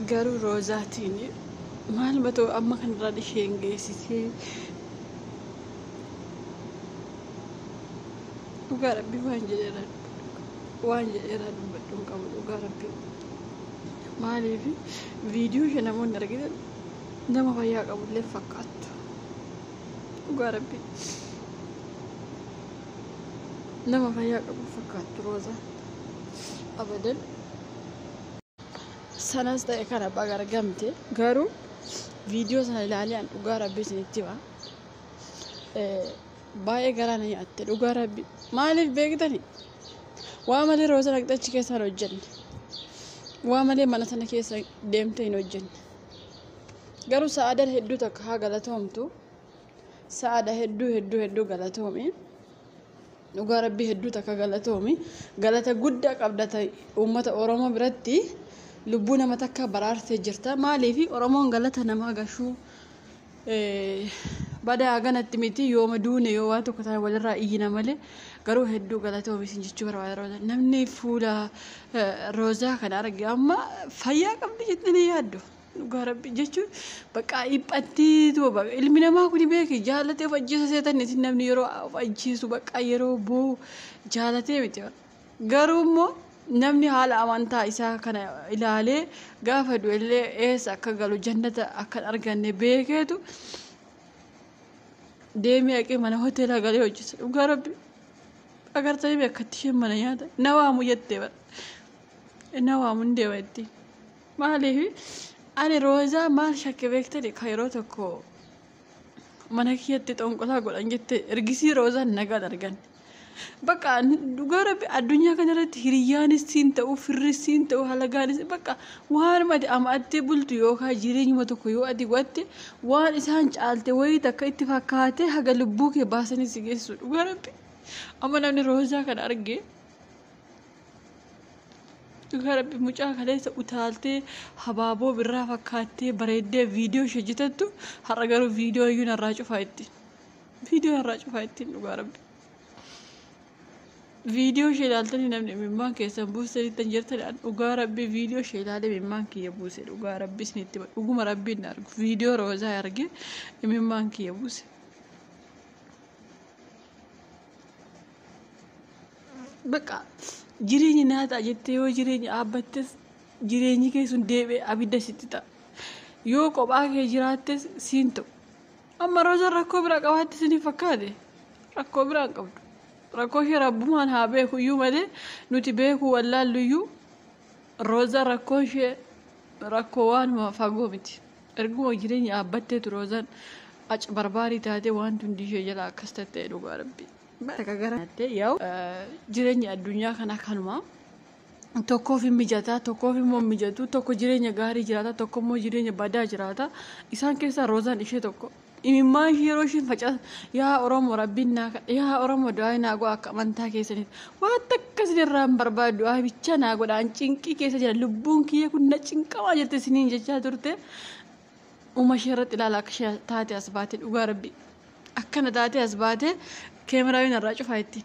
garuu roozaatiin maal batoo amma kanarraa isheen geessisee dhugaa rabbii waan jedheera dubbadhuun qabu dhugaa rabbii maaliif viidiyoo ishee namoonni argitan nama fayyaa qabullee fakkaattu dhugaa rabbii nama fayyaa qabu fakkaattu roozaan abadan sanas ta'e kana bagargamte garuu viidiyoo sana ilaalee an dhugaa rabbii isinitti hima baay'ee garaa na nyaatte dhugaa rabbii maaliif beektani waa malee roozaa dhaqxachi keessa hin hojjenne waa malee mana sana keessa deemte hin hojjenne garuu sa'aadaa hedduu takka haa galatoomtu sa'aadaa hedduu galatoomi dhugaa rabbii hedduu takka galatoomi galata guddaa qabda ta'e uummata Oromoo biratti lubbuu nama takka baraarsee jirta maaliif Oromoon galata namaa gashuu badaa ganatti miti yooma duune yoo waan tokko ta'e walirraa iyyina malee garuu hedduu galatoomi isin jechuu barbaada namni fuula roozaa kana arge amma fayyaa qabdi jettanii yaaddu dhugaa rabbii jechuun bakka dhiphattiitu ilmi namaa kun beeki jaalatee of ajjeesa seetan isin namni yeroo of ajjeesu bakka yeroo boo jaalatee miti garuu immoo namni haala amantaa isaa kana ilaalee gaafa du'ellee eessa akka galu jannata akka arganne beekeetu deemee haqee mana hoteelaa galee hojjeta dhugaa rabbii agartanii beekatti isheen mana nyaata na waamu jettee na waamu hin deema ittiin maaliif ani roozaa maal shakke beektani ka yeroo tokko mana kiyyatti xonqolaa godhan jette ergisii roozaan nagaan arganne bakka dhugaa rabbii addunyaa kanarratti hiriyyaanis siin ta'u firris siin ta'u halagaanis bakka waan mati amaattee bultu yookaan jireenyuma tokko yoo ati godhatte waan isaan caalte wayii takka itti fakkaatee haga lubbuu kee baasanii si geessu dhugaa rabbii amma namni roozaa kana argee dhugaa rabbii mucaa kaleessa utaaltee habaaboo birraa fakkaattee bareeddee viidiyoo ishee hojjetattu har'a garuu viidiyoo iyyuu narraa cufaa ittiin dhugaa rabbii viidiyoo ishee ilaaltanii namni imimmaan keessan buusanitti jirtan dhugaa rabbii viidiyoo ishee ilaalee imimmaan kiyya buuse dhugaa rabbii isinitti dhuguma rabbiin na argu viidiyoo roozaa argee imimmaan kiyya buuse bakka jireenyi naataa jettee yoo jireenyi dhaabbattes jireenyi kee sun deebi'ee abidda sitti ta'a yoo kophaa kee jiraattes siin ta'u amma roozaan rakkoo biraa qabaatte isiniif fakkaate rakkoo biraa hin qabdu rakkoo ishee rabbumaan haa beeku iyyuu malee nuti beeku wallaallu iyyuu roozaa rakkoo ishee rakkoo waanuma fagoo miti erguma jireenya dhaabbatteetu roozaan achi barbaarii taatee waan hundi ishee jala akkas ta'e dhugaa rabbii bakka garaatti yoo jireenya addunyaa kana kanuma tokkoof mijataa tokkoof immoo mijatu tokko jireenya gaarii jiraata tokko immoo jireenya badaa jiraata isaan keessaa roozaan ishee tokko imimmaan ishee yeroo isheen facaas yaa Oromoo rabbiin naa yaa Oromoo du'aa naa godha akka amantaa keessanitti waan akkasii irraa hin barbaadu du'aa bicha naa godhaan cinqii keessa jira lubbuun kiyya kun na cinqamaa jette isiniin jechaa turte uma ishee irratti ilaala akka ishee taate as baate dhugaa rabbii akkana taate as baate keemeraawwan irraa cufaa itti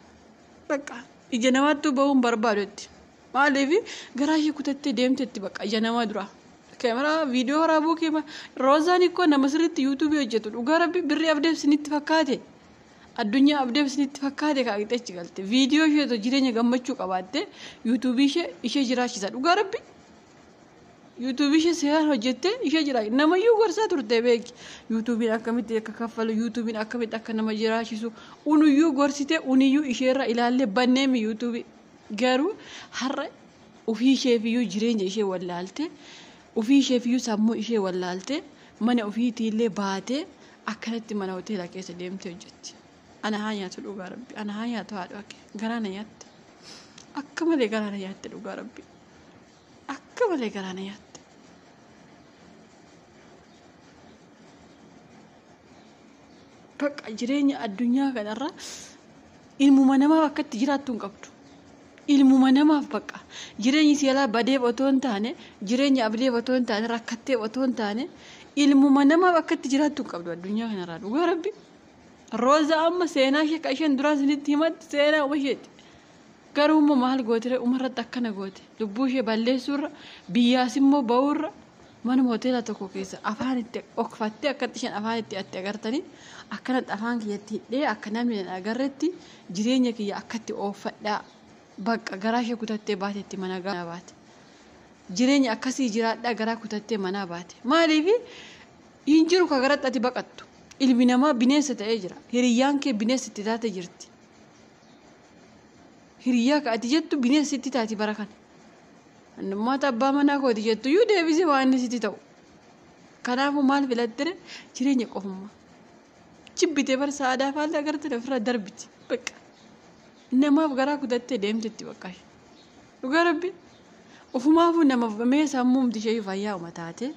bakka ija namaatti ba'uun barbaadu itti maaliif garaa ishee kutattee deemtetti bakka ija namaa dura keemeraa viidiyoo waraabuu keema roozaan ikkoo nama sirriitti yuutuubii hojjetu dhugaa rabbii birrii abdeef isinitti fakkaate addunyaa abdeef isinitti fakkaate kaa'ite achi galte viidiyoo ishee jireenya gammachuu qabaatte yuutuubii ishee jiraachisa dhugaa rabbii yuutuubii ishee seeraan hojjette ishee jira namayyuu gorsaa turte beeki yuutuubiin akkamitti akka kaffalu yuutuubiin akkamitti akka nama jiraachisu unuyyuu gorsite uniyyuu isheerra ilaallee banneemi yuutuubii garuu har'a ofii isheefiyyuu jireenya ishee wallaalte ofii isheefiyyuu sammuu ishee wallaalte mana ofiitiillee baatee akkanatti mana hoteelaa keessa deemtee hojjetti ana haa nyaatu dhugaa rabbii ana haa nyaatu haadha garaa na nyaatte akka malee garaa na nyaatte dhugaa rabbii akka malee garaa na nyaatte bakka jireenya addunyaa kanarra ilmuma namaaf akkatti jiraattu hin qabdu ilmuma namaaf bakka jireenyi si'alaa badeef otoo hin taane jireenya abdeef otoo hin taane rakkatteef otoo hin taane ilmuma namaaf akkatti jiraattu hin qabdu addunyaa kanarraa dhugaa rabbii roozaa amma seenaa ishee ka isheen duraan isinitti himatti seenaa uma isheeti garuu immoo maal goote umarratti akkana goote lubbuu ishee balleessuurra biyyaas immoo ba'uurra manuma hoteela tokko keessa afaan itti okfattee akkatti isheen afaan itti atti agartanii akkanatti afaan kiyyatti hidhee akka namni hin agarretti jireenya kiyya akkatti ooffadhaa bakka garaa ishee kutattee baatetti mana gaana baate. Jireenya akkasii jiraadhaa garaa kutattee manaa baate. Maaliif hin jiru ka garatti ati baqattu. Ilmi namaa bineensa ta'ee jira. Hiriyyaan kee bineensa itti taate jirti. Hiriyyaa ka ati jettu bineensa itti taati bara kana. Nammoota abbaa manaa kooti jettu iyyuu deebisee waan inni sitti ta'u. Kanaafuu maal filattire jireenya qofummaa. Jibbitee bara sa'aadaa faallee agartee ofirra darbiti. Bakka namaaf garaa kutattee deemtetti bakka. Dhugaa rabbi ofumaafuu namaaf mee sammuu humti ishee fayyaa uma taate.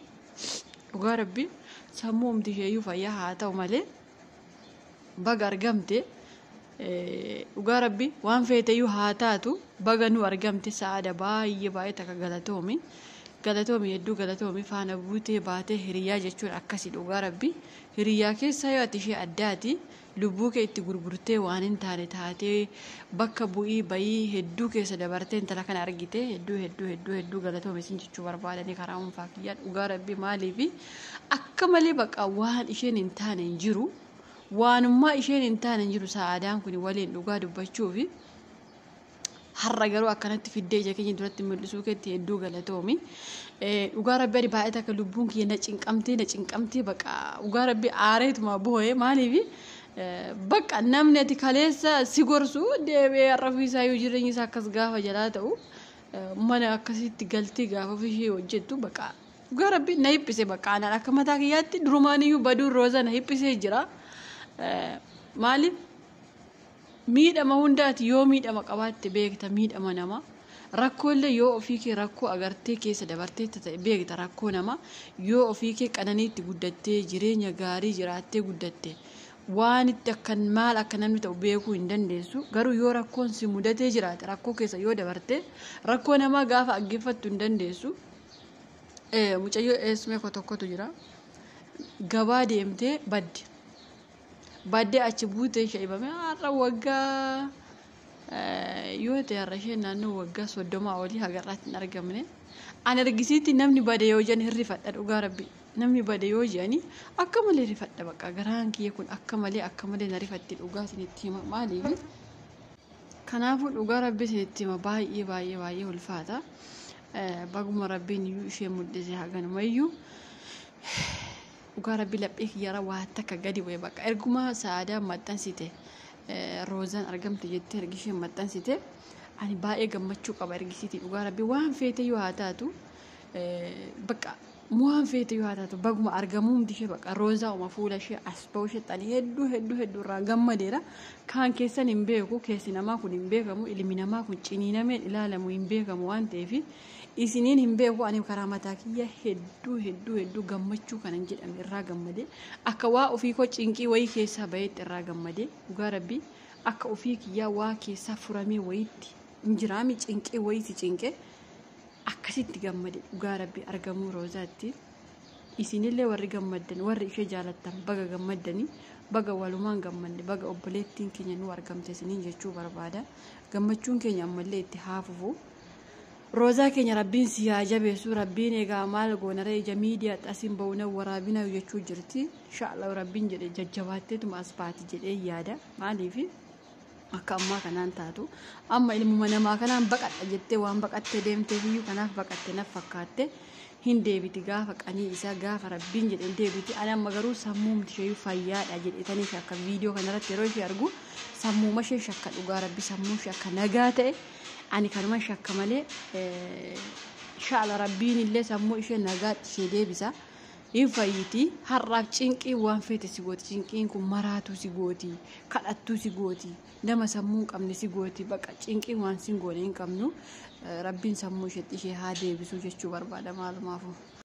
Dhugaa rabbi sammuu humti ishee fayyaa haa ta'u malee baga argamte dhugaa rabbi waan feeteyyuu haa taatu baga nu argamte sa'aada baay'ee takka galatoomi hedduu galatoomi faana buutee baatee hiriyaa jechuun akkasii dhugaa rabbi hiriyaa keessaa yoo ati ishee addaati lubbuu kee itti gurgurtee waan hin taane taatee bakka bu'ii bayii hedduu keessa dabartee intala kana argite hedduu galatoomi isin jechuu barbaadanii karaa dhuunfaa kiyyaa dhugaa rabbi maaliifi akka malee bakka waan isheen hin taane hin jiru. Waanummaa isheen hin taane hin jiru sa'aadaan kun waliin dhugaa dubbachuufi har'a garuu akkanatti fiddee ija keenya duratti mul'isuu keetti hedduu galatoomi. Dhugaa rabbi ani baay'ee takka lubbuun kiyya na cinqamtee bakka dhugaa rabbi aareetuma boo'ee maaliifi bakka namni ati kaleessa si gorsu deebi'ee har'a ofiisaa yoo jireenyi isaa akkas gaafa jalaa ta'u mana akkasitti galtii gaafa ofishee hojjettu bakka dhugaa rabbi na hiphise bakka anaan akka mataa kiyyaatti durumaaniyyuu baduun rooza na hiphisee jira. Maaliif miidhama hundaati yoo miidhama qabaatte beekta miidhama nama rakkoolee yoo ofii kee rakkoo agartee keessa dabartee ta'e beekta rakkoo nama yoo ofii kee qananiitti guddattee jireenya gaarii jiraattee guddatte waan itti akkan maal akka namni ta'u beekuu hin dandeessu garuu yoo rakkoon si mudatee jiraate rakkoo keessa yoo dabarte rakkoo namaa gaafa aggeeffattu hin dandeessu. Mucayyoo eessumee tokkotu jira gabaa deemtee baddee achi buutee ishee ibame har'a waggaa yoo ta'e har'a ishee naannoo waggaa 30 olii hagarraatti hin argamne ani argisiitti namni bade yoo jedhan hirrifadha dhugaa rabbi namni bade yoo jedhani akka malee rifadha bakka garaan kiyya kun akka malee na rifatti dhugaa isinitti hima maaliif kanaafuu dhugaa rabbi isinitti hima baay'ee ulfaata baguma rabbiin iyyuu ishee mul'ise haganumayyuu dhugaa rabbi laphee kiyyara waa takka gadi bu'e bakka erguma sa'aadaa maxxansite roozaan argamte jettee ergishee maxxansite ani baay'ee gammachuu qaba ergisiitii dhugaa rabbi waan feete yoo haa taatu bakka waan feete yoo haa taatu baguma argamuumti ishee bakka roozaa uma fuula ishee as ba'u ishee xanii hedduu irraa gammadeera kaan keessan hin beeku keessi namaa kun hin beekamu ilmi namaa kun ciniinameen ilaalamu hin beekamu waan ta'eef isiniin hin beeku ani karaa mataa kiyya hedduu gammachuu kanan jedhame irraa gammade akka waa ofii koo cinqii wayii keessaa baheetti irraa gammade dhugaa rabbi akka ofii kiyyaa waa keessaa furamee wayiitti injiraami cinqee wayiiti cinqee akkasitti gammade dhugaa rabbi argamuu roozaatti isinillee warri gammaddan warri ishee jaalattan baga gammaddanii baga walumaan gammanne baga obboleettiin keenya nu argamte isiniin jechuu barbaada gammachuun keenya ammallee itti haafufu. Roozaa keenya rabbiin si haa jabeessu rabbiin egaa maal goonaree ija miidiyaa xasiin ba'uuna waraabina jechuu jirti inshaallah rabbiin jedhe jajjabaatteetuma as baati jedhee yaada maaliif akka ammaa kanaan taatu amma ilmuma namaa kanaan baqadha jettee waan baqattee deemteef iyyuu kanaaf baqatte naf fakkaatte hin deebiti gaafa qanii isaa gaafa rabbiin jedhe deebiti ani amma garuu sammuumti ishee fayyaadha jedhetanii akka viidiyoo kanarratti yeroo ishee argu sammuuma ishee shakka dhugaa rabbi sammuu ishee akka nagaa ta'e ani kanuma shakka malee inshallah rabbiin illee sammuu ishee nagaatti ishee deebisa hin fayyiti har'aaf cinqii waan feete si gooti cinqiin kun maraatu si gooti kadhattuu si gooti nama sammuu hin qabne si gooti bakka cinqii waan sin goone hin qabnu rabbiin sammuu ishee haa deebisu jechuu barbaada maalumaafuu.